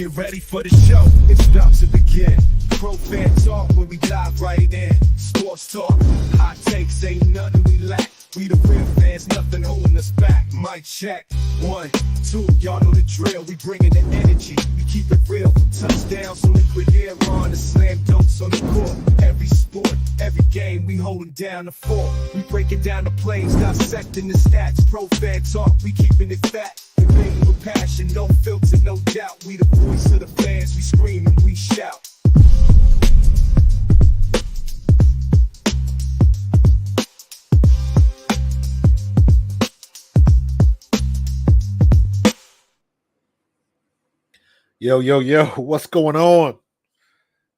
Get ready for the show, it's about to begin. Pro fan talk when we dive right in. Sports talk, hot takes, ain't nothing we lack. We the real fans, nothing holding us back. Mic check, 1, 2, y'all know the drill. We bringing the energy, we keep it real. From touchdowns on liquid air on the slam dunks on the court. Every sport, every game, we holding down the fort. We breaking down the plays, dissecting the stats. Pro fan talk, we keeping it fat. We bring with passion, no filter, no doubt. We the voice of the fans, we scream and we shout. Yo, what's going on?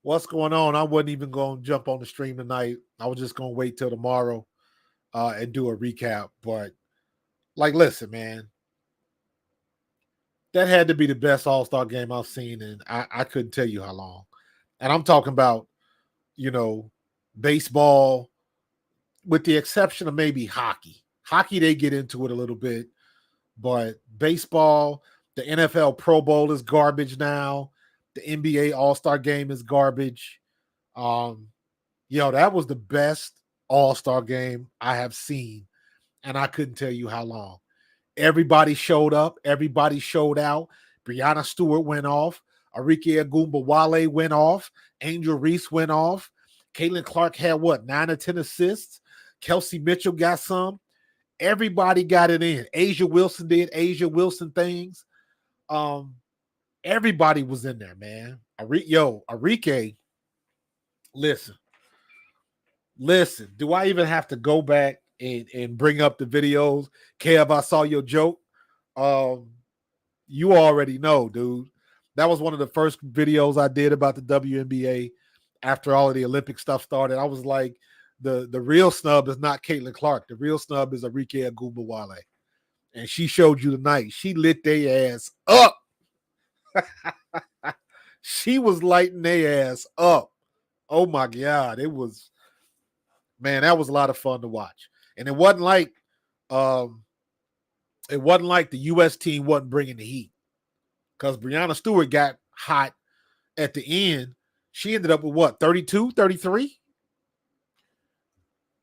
What's going on? I wasn't even going to jump on the stream tonight. I was just going to wait till tomorrow and do a recap. But, listen, man. That had to be the best All-Star game I've seen, and I couldn't tell you how long. And I'm talking about, baseball, with the exception of maybe hockey. Hockey, they get into it a little bit. But baseball, the NFL Pro Bowl is garbage now. The NBA All-Star game is garbage. That was the best All-Star game I have seen, and I couldn't tell you how long. Everybody showed up. Everybody showed out. Breanna Stewart went off. Arike Ogunbowale went off. Angel Reese went off. Caitlin Clark had, 9 or 10 assists. Kelsey Mitchell got some. Everybody got it in. Asia Wilson did Asia Wilson things. Everybody was in there, man. Arike, listen. Do I even have to go back and bring up the videos? Kev, I saw your joke. You already know, dude. That was one of the first videos I did about the WNBA after all of the Olympic stuff started. I was like, the real snub is not Caitlin Clark. The real snub is Arike Ogunbowale. And she showed you tonight. She lit their ass up. She was lighting their ass up. Oh my God. That was a lot of fun to watch. And it wasn't like the U.S. team wasn't bringing the heat, because Breanna Stewart got hot at the end. She ended up with 32, 33?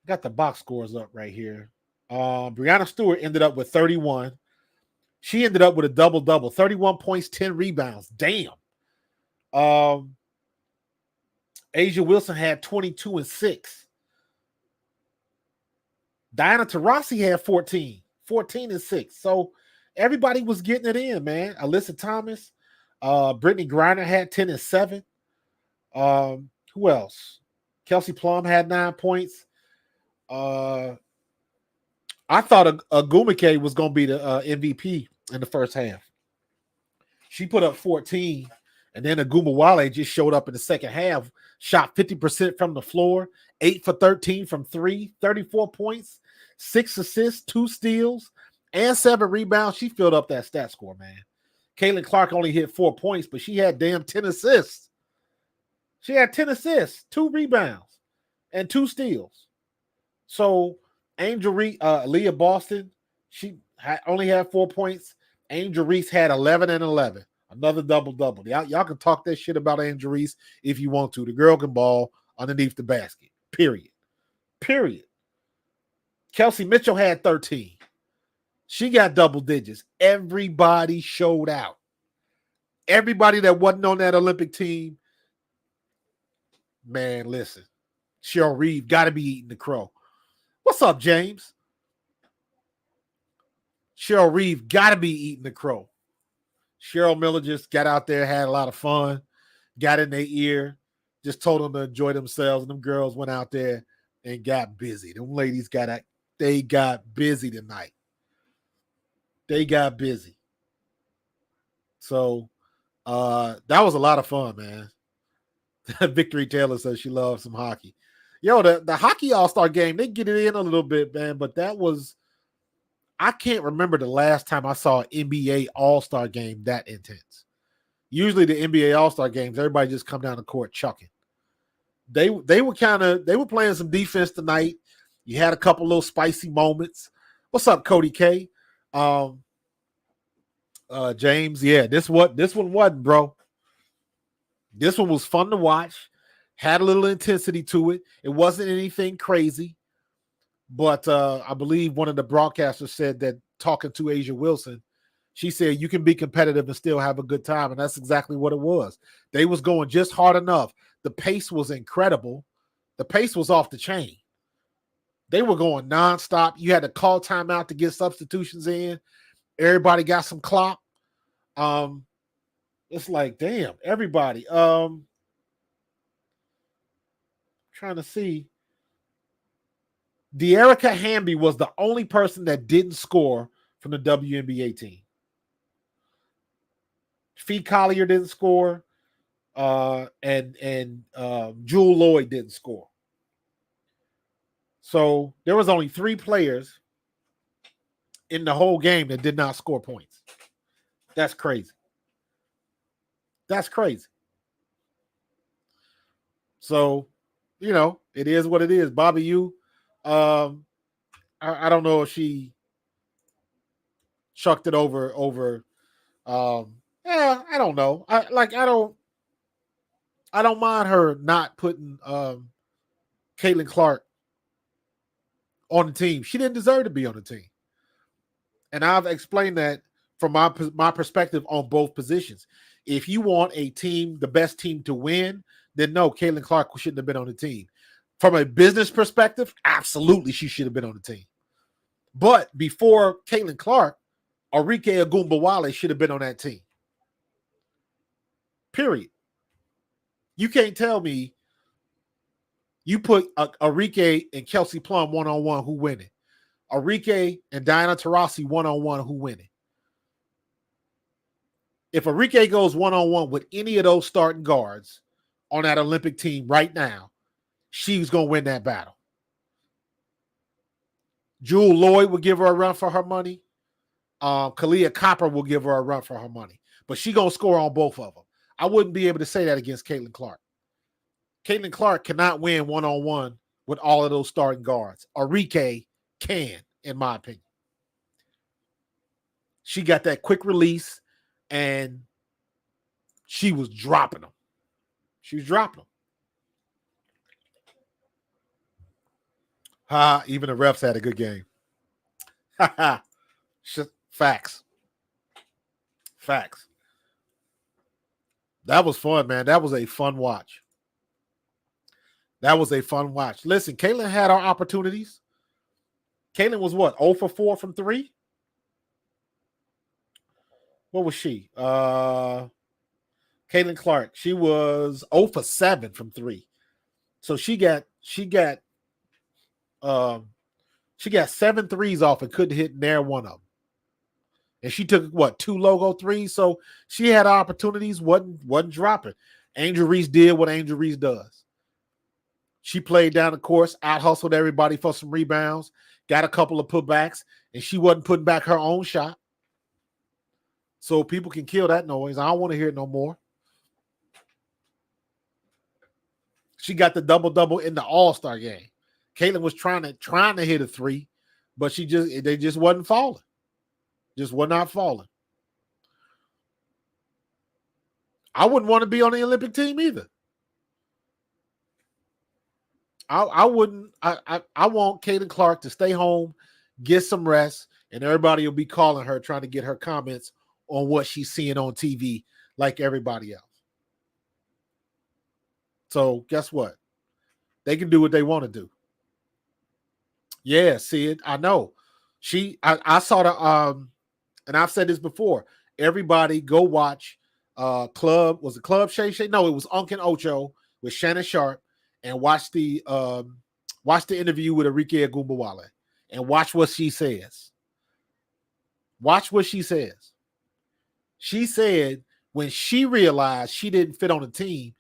Got the box scores up right here. Breanna Stewart ended up with 31. She ended up with a double-double, 31 points, 10 rebounds. Damn. Asia Wilson had 22 and 6. Diana Taurasi had 14 and 6. So everybody was getting it in, man. Alyssa Thomas, Brittany Griner had 10 and 7. Who else? Kelsey Plum had 9 points. I thought Agumike was going to be the MVP in the first half. She put up 14, and then Ogunbowale just showed up in the second half, shot 50% from the floor, 8 for 13 from 3, 34 points, 6 assists, 2 steals, and 7 rebounds. She filled up that stat score, man. Caitlin Clark only hit 4 points, but she had damn 10 assists. She had 10 assists, 2 rebounds, and 2 steals. So Angel Reese, Leah Boston, she only had 4 points. Angel Reese had 11 and 11. Another double-double. Y'all can talk that shit about Angel Reese if you want to. The girl can ball underneath the basket. Period. Kelsey Mitchell had 13. She got double digits. Everybody showed out. Everybody that wasn't on that Olympic team, man, listen. Cheryl Reeve got to be eating the crow. What's up, James? Cheryl Reeve got to be eating the crow. Cheryl Miller just got out there, had a lot of fun, got in their ear, just told them to enjoy themselves, and them girls went out there and got busy. Them ladies got busy tonight. They got busy. So that was a lot of fun, man. Victory Taylor says she loves some hockey. The hockey All-Star game, they get it in a little bit, man, but I can't remember the last time I saw an NBA All-Star game that intense. Usually the NBA All-Star games, everybody just come down the court chucking. They were playing some defense tonight. You had a couple little spicy moments. What's up, Cody K? James, yeah, this one wasn't, bro. This one was fun to watch, had a little intensity to it. It wasn't anything crazy, but I believe one of the broadcasters said that talking to Asia Wilson, she said you can be competitive and still have a good time, and that's exactly what it was. They was going just hard enough. The pace was incredible. The pace was off the chain. They were going nonstop. You had to call timeout to get substitutions in. Everybody got some clock. It's like, damn, everybody. Trying to see. De'Erica Hamby was the only person that didn't score from the WNBA team. Fee Collier didn't score, and Jewel Lloyd didn't score. So there was only 3 players in the whole game that did not score points. That's crazy. That's crazy. So, you know, it is what it is. Bobby U, I don't know if she chucked it over. I don't know. I don't mind her not putting Caitlin Clark on the team. She didn't deserve to be on the team. And I've explained that from my perspective on both positions. If you want a team, the best team to win, then no, Caitlin Clark shouldn't have been on the team. From a business perspective, absolutely she should have been on the team. But before Caitlin Clark, Arike Ogunbowale should have been on that team. Period. You can't tell me you put Arike and Kelsey Plum one-on-one, who winning? Arike and Diana Taurasi one-on-one, who winning? If Arike goes one-on-one with any of those starting guards on that Olympic team right now, she's going to win that battle. Jewel Lloyd will give her a run for her money. Kalia Copper will give her a run for her money. But she's going to score on both of them. I wouldn't be able to say that against Caitlin Clark. Caitlin Clark cannot win one-on-one with all of those starting guards. Arike can, in my opinion. She got that quick release, and she was dropping them. She was dropping them. Even the refs had a good game. Facts. Facts. That was fun, man. That was a fun watch. Listen, Caitlin had our opportunities. Caitlin was what? 0 for 4 from 3? What was she? Caitlin Clark. She was 0 for 7 from 3. So she got 7 threes off and couldn't hit near one of them. And she took, 2 logo threes? So she had opportunities, wasn't dropping. Angel Reese did what Angel Reese does. She played down the course, out-hustled everybody for some rebounds, got a couple of putbacks, and she wasn't putting back her own shot. So people can kill that noise. I don't want to hear it no more. She got the double-double in the All-Star game. Caitlin was trying to hit a 3, but they just wasn't falling. Just were not falling. I wouldn't want to be on the Olympic team either. I wouldn't. I want Caitlin Clark to stay home, get some rest, and everybody will be calling her, trying to get her comments on what she's seeing on TV like everybody else. So guess what? They can do what they want to do. Yeah, see it. I know. I saw the and I've said this before. Everybody go watch Club. Was it Club Shay Shay? No, it was Unkin Ocho with Shannon Sharp, and watch the interview with Arike Ogunbowale and watch what she says. Watch what she says. She said when she realized she didn't fit on the team,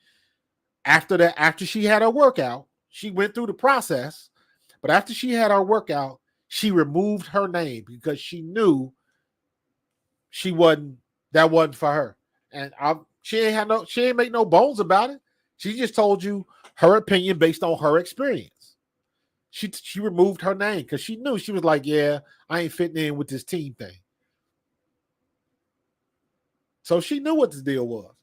after she had her workout, she went through the process, but after she had her workout, she removed her name because she knew that wasn't for her. And she ain't make no bones about it. She just told you her opinion based on her experience. She removed her name because she knew. She was like, yeah, I ain't fitting in with this team thing. So she knew what the deal was.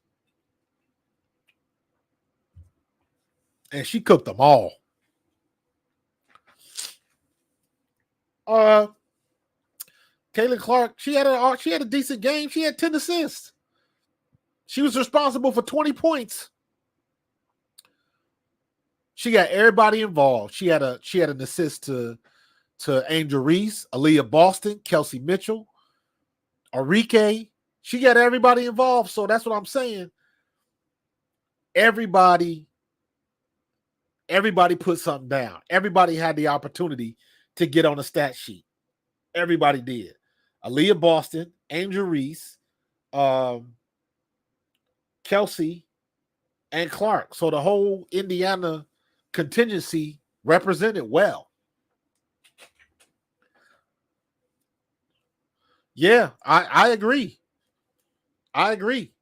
and she cooked them all. Caitlin Clark, she had a decent game. She had 10 assists. She was responsible for 20 points. She got everybody involved. She had an assist to Angel Reese, Aaliyah Boston, Kelsey Mitchell, Arike. She got everybody involved. So that's what I'm saying. Everybody put something down. Everybody had the opportunity to get on a stat sheet. Everybody did. Aaliyah Boston, Angel Reese, Kelsey, and Clark. So the whole Indiana contingency represented well. Yeah, I agree. I agree.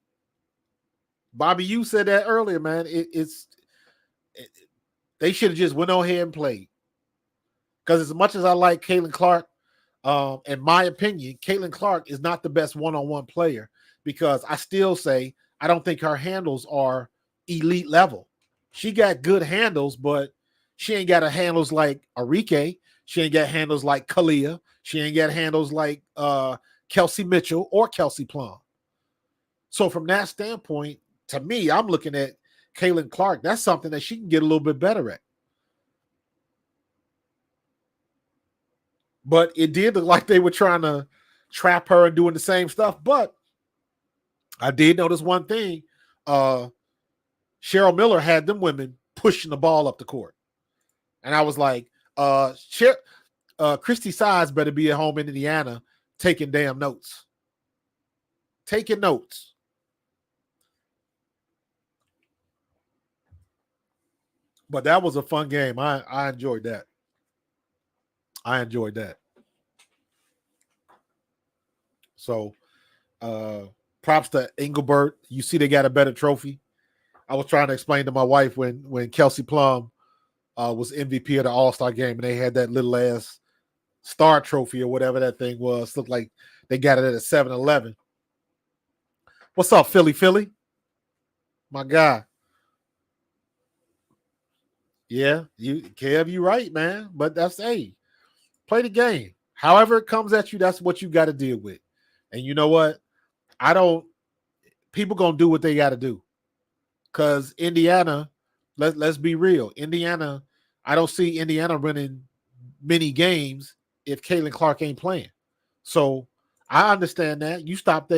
Bobby, you said that earlier, man. They should have just went on ahead and played. Because as much as I like Caitlin Clark, in my opinion, Caitlin Clark is not the best one-on-one player, because I still say I don't think her handles are elite level. She got good handles, but she ain't got a handles like Arike. She ain't got handles like Kalia. She ain't got handles like Kelsey Mitchell or Kelsey Plum. So from that standpoint, to me, I'm looking at Caitlin Clark. That's something that she can get a little bit better at. But it did look like they were trying to trap her and doing the same stuff. But I did notice one thing. Cheryl Miller had them women pushing the ball up the court. And I was like, Christy Sides better be at home in Indiana taking damn notes. Taking notes. But that was a fun game. I enjoyed that. I enjoyed that. So props to Engelbert. You see they got a better trophy. I was trying to explain to my wife when Kelsey Plum was MVP of the All-Star game and they had that little ass star trophy or whatever that thing was. Looked like they got it at a 7-Eleven. What's up, Philly? My guy. Yeah, Kev, you right, man. But that's, hey, play the game. However it comes at you, that's what you got to deal with. And you know what? People going to do what they got to do. Because Indiana, let's be real. Indiana, I don't see Indiana running many games if Caitlin Clark ain't playing. So I understand that. You stop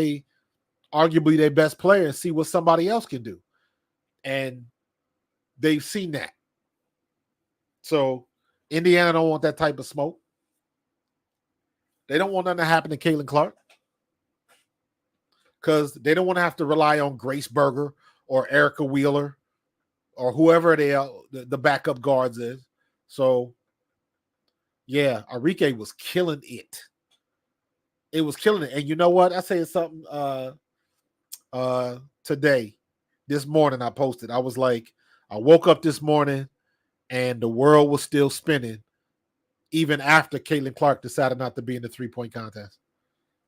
arguably their best player and see what somebody else can do. And they've seen that. So Indiana don't want that type of smoke. They don't want nothing to happen to Caitlin Clark. Because they don't want to have to rely on Grace Berger or Erica Wheeler or whoever the backup guards is. So, yeah, Arike was killing it. It was killing it. And you know what? I said something today. This morning I posted. I was like, I woke up this morning and the world was still spinning even after Caitlin Clark decided not to be in the three-point contest.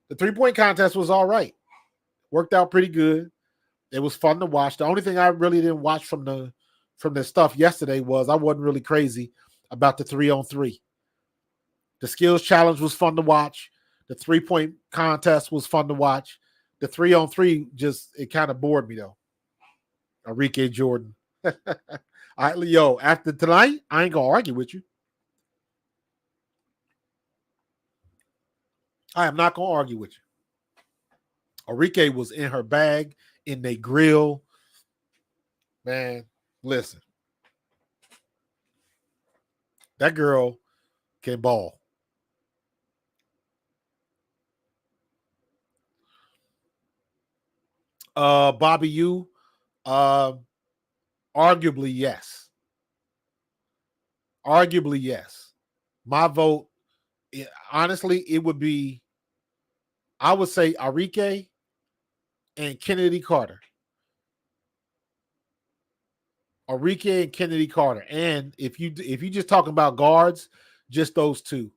The three-point contest was all right. Worked out pretty good. It was fun to watch. The only thing I really didn't watch from the stuff yesterday was I wasn't really crazy about the 3-on-3. The skills challenge was fun to watch. The three-point contest was fun to watch. The 3-on-3 it kind of bored me though. Arike Jordan. After tonight, I ain't gonna argue with you. I am not gonna argue with you. Arike was in her bag, in their grill. Man, listen. That girl can ball. Bobby, you, arguably yes. Arguably yes. My vote, honestly, it would be, I would say Arike and Kennedy Carter. Arike and Kennedy Carter. And if you just talking about guards, just those two.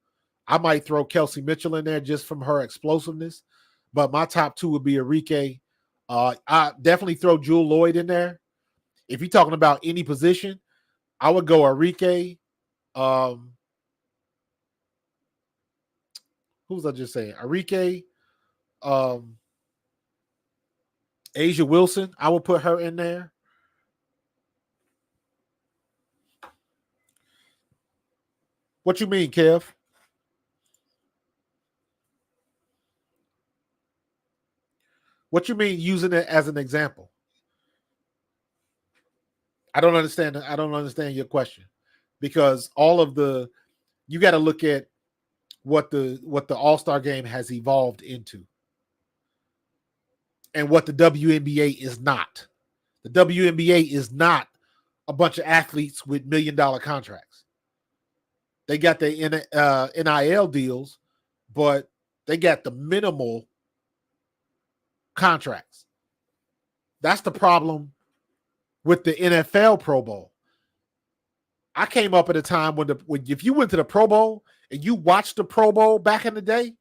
I might throw Kelsey Mitchell in there just from her explosiveness. But my top two would be Arike. I definitely throw Jewel Lloyd in there. If you're talking about any position, I would go Arike. Who was I just saying? Arike, um, Asia Wilson. I would put her in there. What you mean, Kev? What you mean using it as an example? I don't understand. I don't understand your question because all of the you got to look at what the All-Star game has evolved into and what the WNBA is not. The WNBA is not a bunch of athletes with $1 million contracts. They got the NIL deals, but they got the minimal contracts. That's the problem with the NFL Pro Bowl. I came up at a time when if you went to the Pro Bowl and you watched the Pro Bowl back in the day,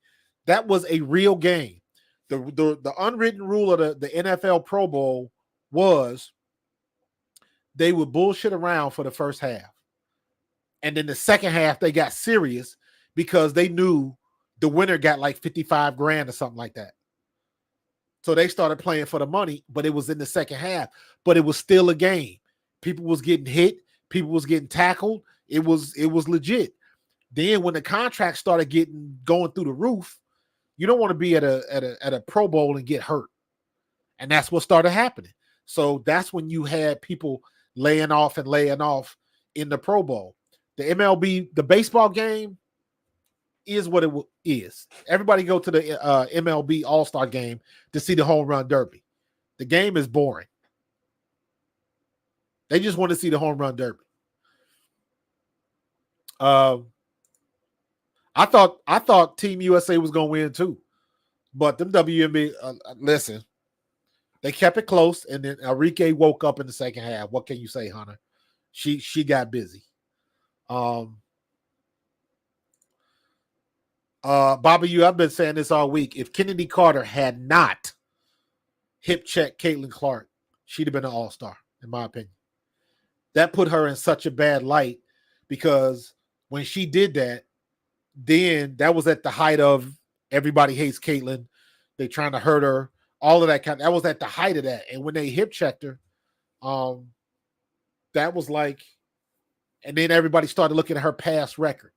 that was a real game. The unwritten rule of the NFL Pro Bowl was they would bullshit around for the first half. And then the second half, they got serious because they knew the winner got like 55 grand or something like that. So they started playing for the money, but it was in the second half. But it was still a game. People was getting hit. People was getting tackled. It was legit. Then when the contract started going through the roof, you don't want to be at a Pro Bowl and get hurt. And that's what started happening. So that's when you had people laying off in the Pro Bowl. The MLB, the baseball game is what it is. Everybody go to the MLB All-Star game to see the home run derby. The game is boring. They just want to see the home run derby. I thought Team USA was going to win too, but them WNBA, listen, they kept it close, and then Arike woke up in the second half. What can you say, Hunter? She got busy. Bobby, I've been saying this all week. If Kennedy Carter had not hip checked Caitlin Clark, she'd have been an All-Star, in my opinion. That put her in such a bad light because when she did that, then that was at the height of everybody hates Caitlin. They trying to hurt her. All of that that was at the height of that. And when they hip checked her, that was like, and then everybody started looking at her past record.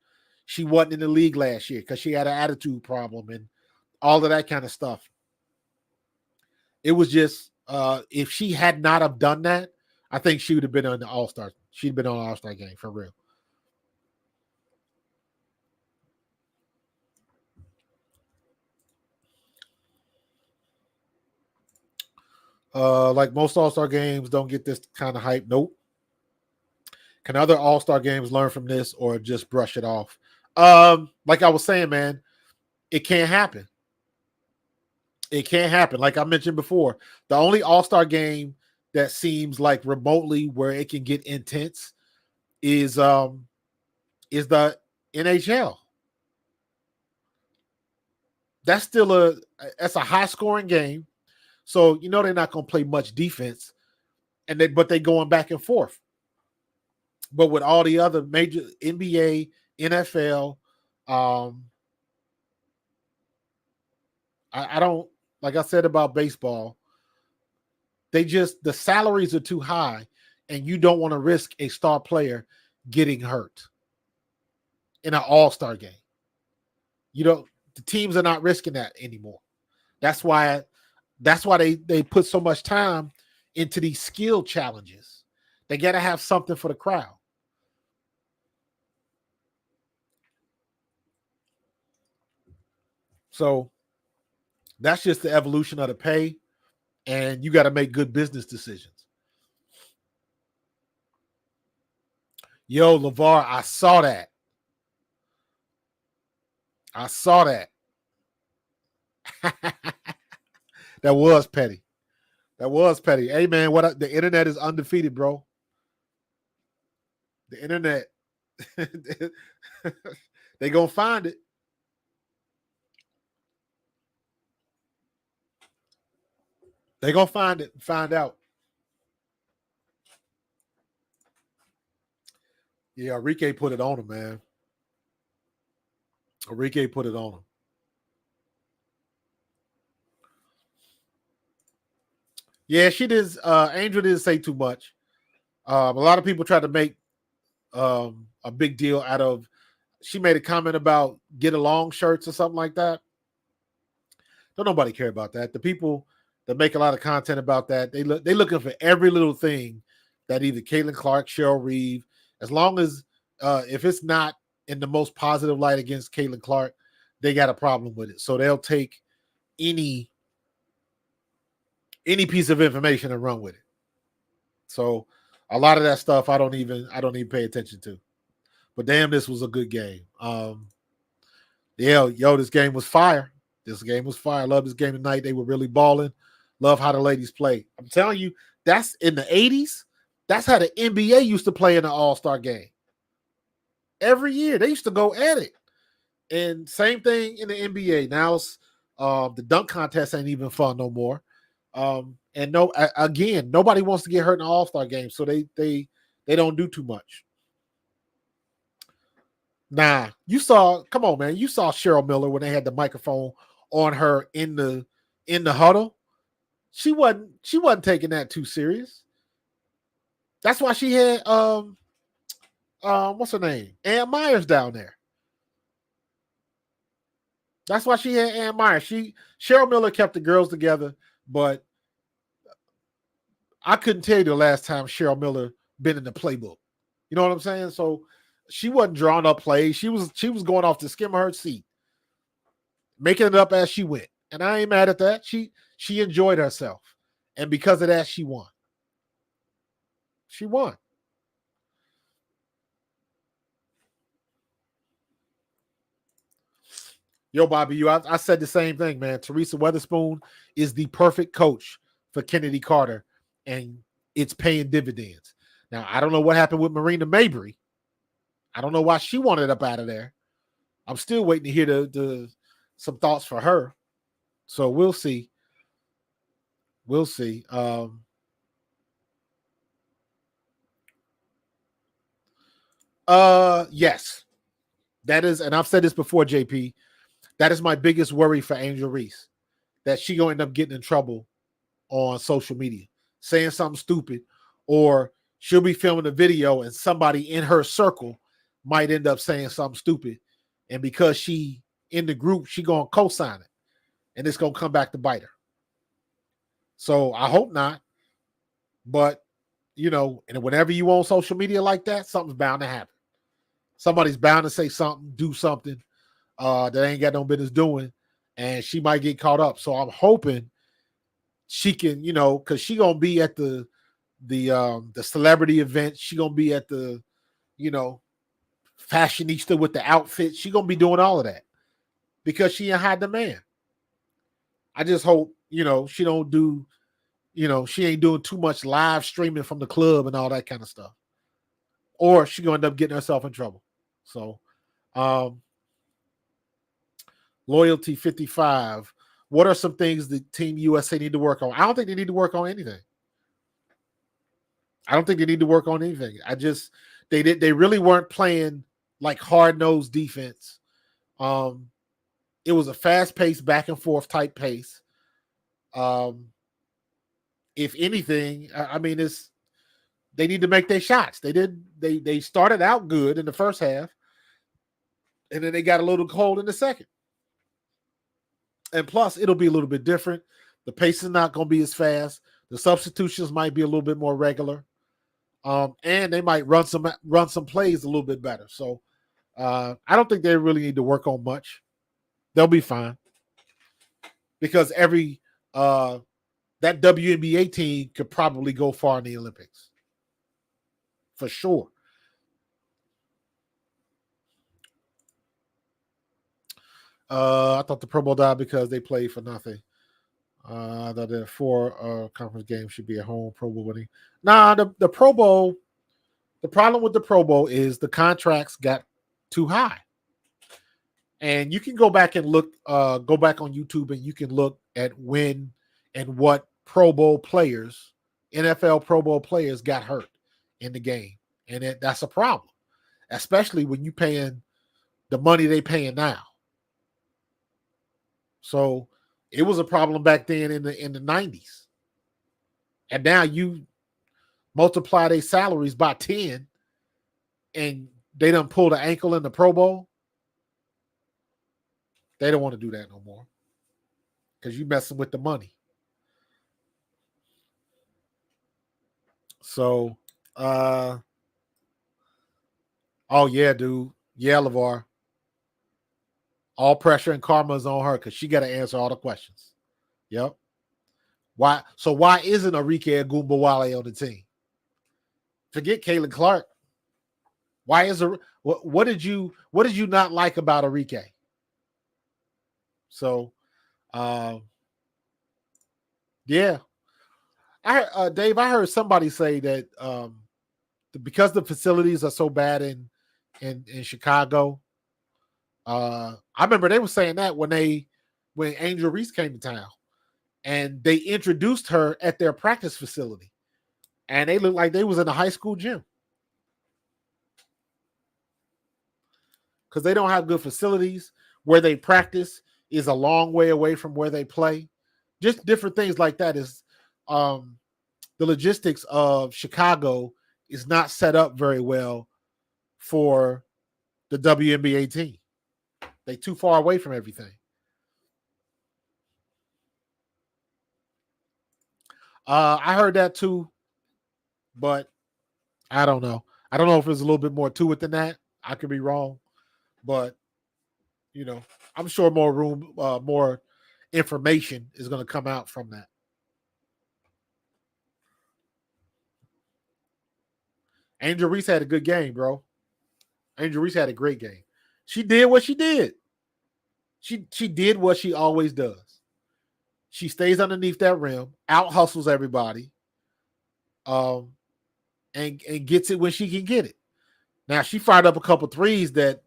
She wasn't in the league last year because she had an attitude problem and all of that kind of stuff. It was just, if she had not have done that, I think she would have been on the All-Star. She'd been on the All-Star game for real. Like most All-Star games don't get this kind of hype. Nope. Can other All-Star games learn from this or just brush it off? Like I was saying, man, it can't happen. It can't happen. Like I mentioned before, the only All-Star game that seems like remotely where it can get intense is the NHL. That's still that's a high-scoring game. So you know they're not going to play much defense, but they going back and forth. But with all the other major NBA, NFL, I don't, like I said about baseball, the salaries are too high, and you don't want to risk a star player getting hurt in an All-Star game. The teams are not risking that anymore. That's why they put so much time into these skill challenges. They got to have something for the crowd. So that's just the evolution of the pay, and you got to make good business decisions. Yo, LeVar, I saw that. That was petty. Hey, man, the internet is undefeated, bro. The internet, they gonna find it. They gonna find it and find out. Yeah, Arike put it on him, man. Arike put it on him. Yeah, she did. Angel didn't say too much. A lot of people tried to make a big deal out of. She made a comment about get along shirts or something like that. Don't nobody care about that. The people that make a lot of content about that, they looking for every little thing that either Caitlin Clark, Cheryl Reeve, as long as if it's not in the most positive light against Caitlin Clark, they got a problem with it. So they'll take any piece of information and run with it. So a lot of that stuff I don't even pay attention to. But damn, this was a good game. This game was fire. This game was fire. I love this game tonight. They were really balling. Love how the ladies play. I'm telling you, that's in the 80s. That's how the NBA used to play in the All-Star game. Every year, they used to go at it. And same thing in the NBA. Now it's the dunk contest ain't even fun no more. And nobody wants to get hurt in the All-Star game, so they don't do too much. Nah, come on, man. You saw Cheryl Miller when they had the microphone on her in the huddle. She wasn't taking that too serious. That's why she had what's her name? Ann Myers down there. That's why she had Ann Myers. Cheryl Miller kept the girls together, but I couldn't tell you the last time Cheryl Miller been in the playbook. You know what I'm saying? So she wasn't drawing up plays. She was going off the skim of her seat, making it up as she went. And I ain't mad at that. She enjoyed herself. And because of that, she won. She won. Yo, Bobby, I said the same thing, man. Teresa Weatherspoon is the perfect coach for Kennedy Carter, and it's paying dividends. Now, I don't know what happened with Marina Mabry. I don't know why she wanted up out of there. I'm still waiting to hear some thoughts for her. So we'll see. We'll see. Yes. That is, and I've said this before, JP. That is my biggest worry for Angel Reese. That she gonna end up getting in trouble on social media, saying something stupid, or she'll be filming a video and somebody in her circle might end up saying something stupid. And because she in the group, she gonna co-sign it. And it's gonna come back to bite her. So I hope not. But and whenever you on social media like that, something's bound to happen. Somebody's bound to say something, do something that ain't got no business doing, and she might get caught up. So I'm hoping she can, because she gonna be at the celebrity event. She gonna be at the, fashionista with the outfit. She gonna be doing all of that because she in high demand. I just hope, she don't do, she ain't doing too much live streaming from the club and all that kind of stuff. Or she gonna end up getting herself in trouble. So Loyalty 55. What are some things the Team USA need to work on? I don't think they need to work on anything. They really weren't playing like hard-nosed defense. It was a fast-paced, back and forth type pace. If anything, they need to make their shots. They started out good in the first half, and then they got a little cold in the second. And plus, it'll be a little bit different. The pace is not going to be as fast. The substitutions might be a little bit more regular. And they might run some plays a little bit better. So I don't think they really need to work on much. They'll be fine. Because that WNBA team could probably go far in the Olympics. For sure. I thought the Pro Bowl died because they played for nothing. That the 4 conference games should be at home. Pro Bowl winning. Nah, the Pro Bowl. The problem with the Pro Bowl is the contracts got too high. And you can go back and look. Go back on YouTube and you can look at when and what Pro Bowl players, NFL Pro Bowl players, got hurt in the game, and that's a problem especially when you paying the money they paying now. So it was a problem back then in the 90s. And now you multiply their salaries by 10 and they done pull the ankle in the Pro Bowl. They don't want to do that no more because you messing with the money. So, oh yeah, dude. Yeah, LeVar. All pressure and karma is on her because she got to answer all the questions. Yep. Why? So why isn't Arike Ogunbowale on the team? Forget Caitlin Clark. Why is what did you not like about Arike? So, yeah, Dave. I heard somebody say that because the facilities are so bad in Chicago. I remember they were saying that when Angel Reese came to town, and they introduced her at their practice facility, and they looked like they was in a high school gym because they don't have good facilities. Where they practice is a long way away from where they play. Just different things like that is the logistics of Chicago is not set up very well for the WNBA team. They too far away from everything. I heard that too, but I don't know. I don't know if there's a little bit more to it than that. I could be wrong, but I'm sure more information is going to come out from that. Angel Reese had a good game, bro. Angel Reese had a great game. She did what she did. She did what she always does. She stays underneath that rim, out hustles everybody, and gets it when she can get it. Now she fired up a couple threes that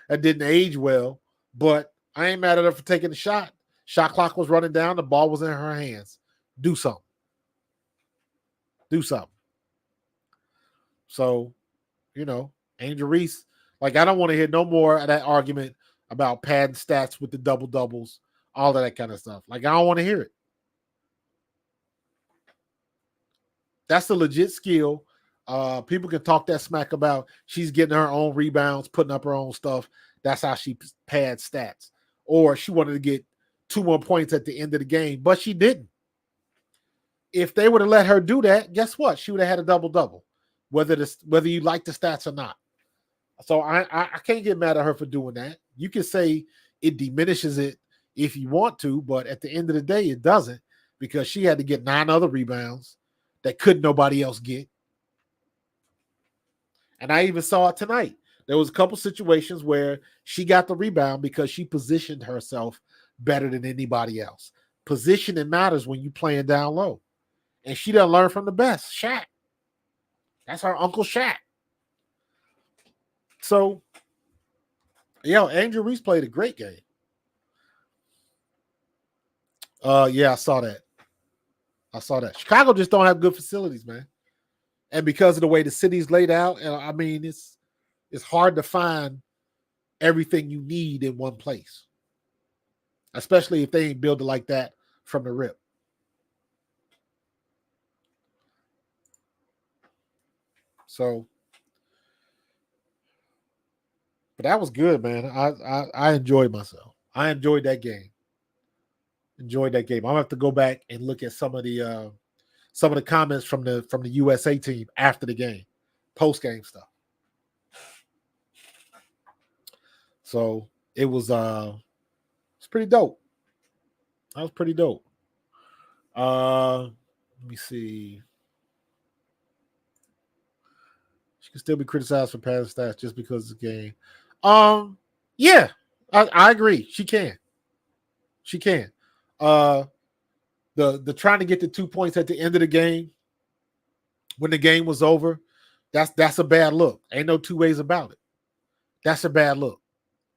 didn't age well, but I ain't mad at her for taking the shot. Shot clock was running down. The ball was in her hands. Do something. Do something. So, Angel Reese, I don't want to hear no more of that argument about padding stats with the double doubles, all of that kind of stuff. I don't want to hear it. That's a legit skill. People can talk that smack about she's getting her own rebounds, putting up her own stuff. That's how she pads stats. Or she wanted to get 2 more points at the end of the game, but she didn't. If they would have let her do that, guess what? She would have had a double-double, whether you like the stats or not. So I can't get mad at her for doing that. You can say it diminishes it if you want to, but at the end of the day, it doesn't, because she had to get 9 other rebounds that could nobody else get. And I even saw it tonight. There was a couple situations where she got the rebound because she positioned herself better than anybody else. Positioning matters when you're playing down low. And she done learn from the best, Shaq. That's her Uncle Shaq. So, Angel Reese played a great game. Yeah, I saw that. Chicago just don't have good facilities, man. And because of the way the city's laid out, and it's hard to find everything you need in one place, especially if they ain't built it like that from the rip. So, but that was good, man. I enjoyed myself. I enjoyed that game. I'm gonna have to go back and look at some of the comments from the USA team after the game, post game stuff. So it was it's pretty dope. That was pretty dope. Let me see. She can still be criticized for padding stats just because of the game. Yeah, I agree. She can. The trying to get the 2 points at the end of the game when the game was over, that's a bad look. Ain't no two ways about it. That's a bad look.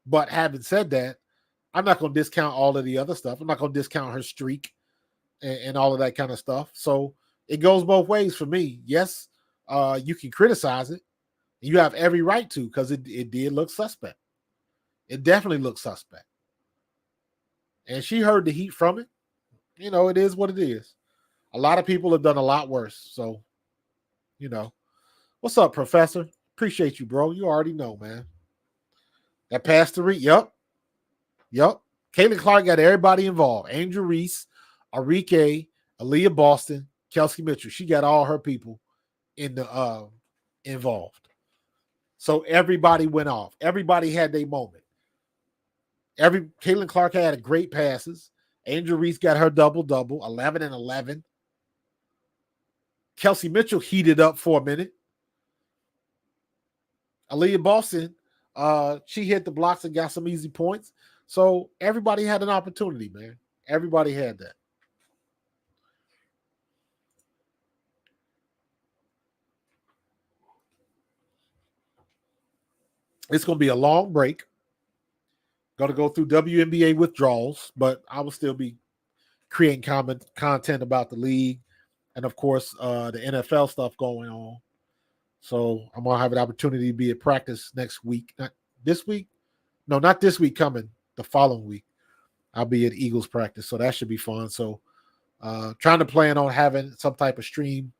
But having said that, I'm not going to discount all of the other stuff. I'm not going to discount her streak and all of that kind of stuff. So it goes both ways for me. Yes, you can criticize it, You have every right to, because it did look suspect. It definitely looked suspect. And she heard the heat from it. You know, it is what it is. A lot of people have done a lot worse. So, you know. What's up, Professor? Appreciate you, bro. You already know, man. That pass to Reese. Yup. Caitlin Clark got everybody involved. Angel Reese, Arike, Aaliyah Boston, Kelsey Mitchell. She got all her people in the involved. So everybody went off. Everybody had their moment. Caitlin Clark had great passes. Angel Reese got her double-double, 11 and 11. Kelsey Mitchell heated up for a minute. Aaliyah Boston, she hit the blocks and got some easy points. So everybody had an opportunity, man. Everybody had that. It's going to be a long break. Going to go through WNBA withdrawals, but I will still be creating content about the league and, of course, the NFL stuff going on. So I'm going to have an opportunity to be at practice next week. Not this week. No, not this week coming. The following week. I'll be at Eagles practice. So that should be fun. So trying to plan on having some type of stream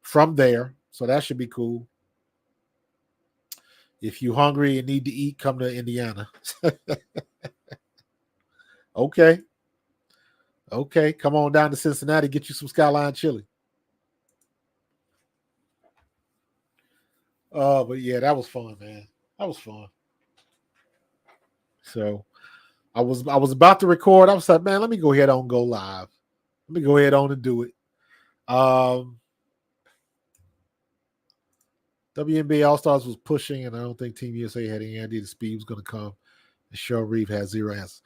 from there. So that should be cool. If you're hungry and need to eat, come to Indiana. Okay. Come on down to Cincinnati. Get you some Skyline chili. But yeah, that was fun, man. That was fun. So I was about to record. I was like, man, let me go ahead on go live. Let me go ahead on and do it. WNBA All-Stars was pushing, and I don't think Team USA had any idea the speed was going to come. And Cheryl Reeve has 0 answers.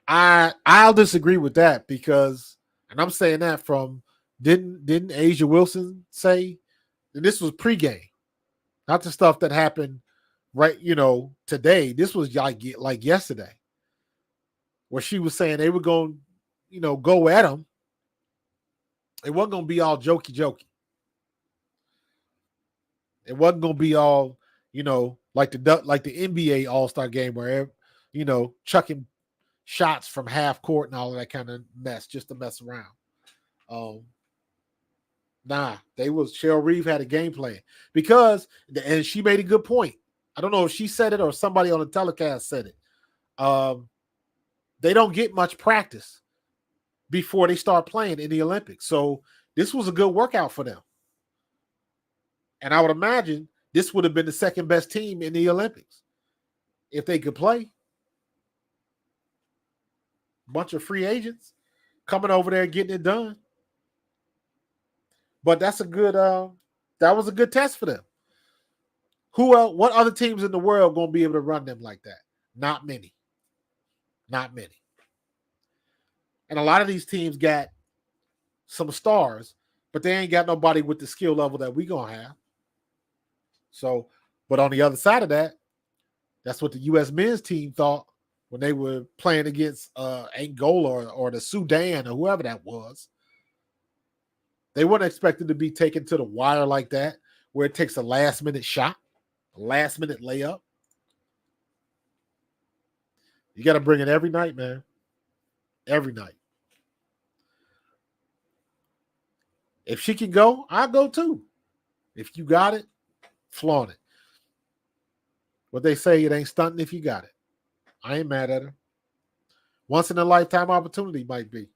I'll disagree with that because, and I'm saying that from didn't Asia Wilson say, and this was pregame, not the stuff that happened right, today. This was like yesterday, where she was saying they were going, go at them. It wasn't going to be all jokey. It wasn't going to be all, like the NBA All-Star game where, chucking shots from half court and all of that kind of mess just to mess around. Cheryl Reeve had a game plan because, and she made a good point. I don't know if she said it or somebody on the telecast said it. They don't get much practice before they start playing in the Olympics. So this was a good workout for them. And I would imagine this would have been the second best team in the Olympics if they could play. Bunch of free agents coming over there getting it done. But that's a good that was a good test for them. What other teams in the world going to be able to run them like that? Not many. And a lot of these teams got some stars, but they ain't got nobody with the skill level that we going to have. So, but on the other side of that, that's what the U.S. men's team thought when they were playing against Angola or the Sudan or whoever that was. They weren't expected to be taken to the wire like that, where it takes a last-minute shot, a last-minute layup. You got to bring it every night, man. Every night. If she can go, I'll go too. If you got it, flaunt it. What they say, it ain't stunting if you got it. I ain't mad at her. Once in a lifetime opportunity might be.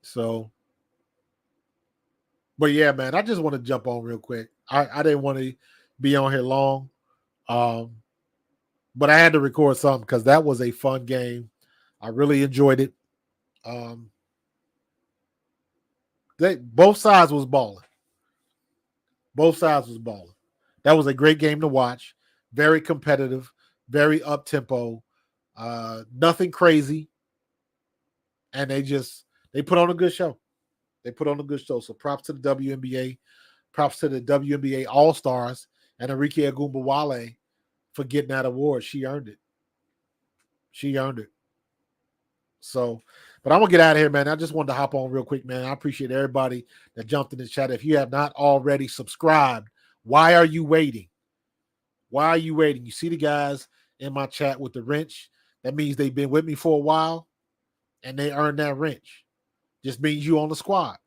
So, but yeah, man, I just want to jump on real quick. I didn't want to be on here long. But I had to record something because that was a fun game. I really enjoyed it. Both sides was balling. That was a great game to watch. Very competitive, very up tempo, nothing crazy, and they put on a good show. So props to the WNBA, props to the WNBA All-Stars and Arike Ogunbowale for getting that award. She earned it. So But I'm gonna get out of here, man. I just wanted to hop on real quick, man. I appreciate everybody that jumped in the chat. If you have not already subscribed, why are you waiting? Why are you waiting? You see the guys in my chat with the wrench. That means they've been with me for a while and they earned that wrench. Just means you on the squad.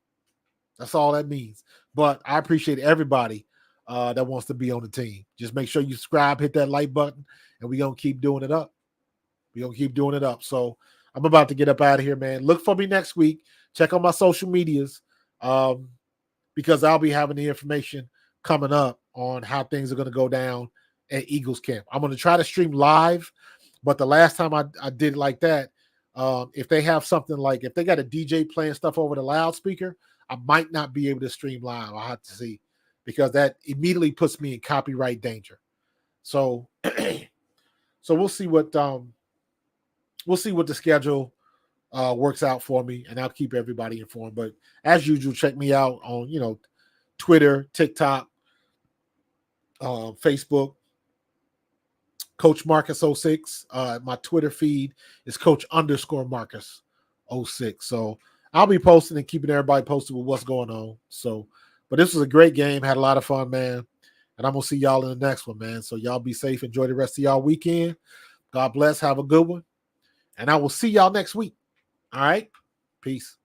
That's all that means. But I appreciate everybody that wants to be on the team. Just make sure you subscribe, hit that like button, and we're going to keep doing it up. We're going to keep doing it up. So I'm about to get up out of here, man. Look for me next week. Check on my social medias because I'll be having the information coming up on how things are going to go down at Eagles camp. I'm going to try to stream live, but the last time I did it like that, if they have something like, if they got a DJ playing stuff over the loudspeaker, I might not be able to stream live. I'll have to see, because that immediately puts me in copyright danger. So, so we'll see what the schedule works out for me, and I'll keep everybody informed. But as usual, check me out on Twitter, TikTok, Facebook, Coach Marcus 06. My Twitter feed is Coach_Marcus 06. So I'll be posting and keeping everybody posted with what's going on. So, but this was a great game. Had a lot of fun, man. And I'm going to see y'all in the next one, man. So y'all be safe. Enjoy the rest of y'all weekend. God bless. Have a good one. And I will see y'all next week. All right. Peace.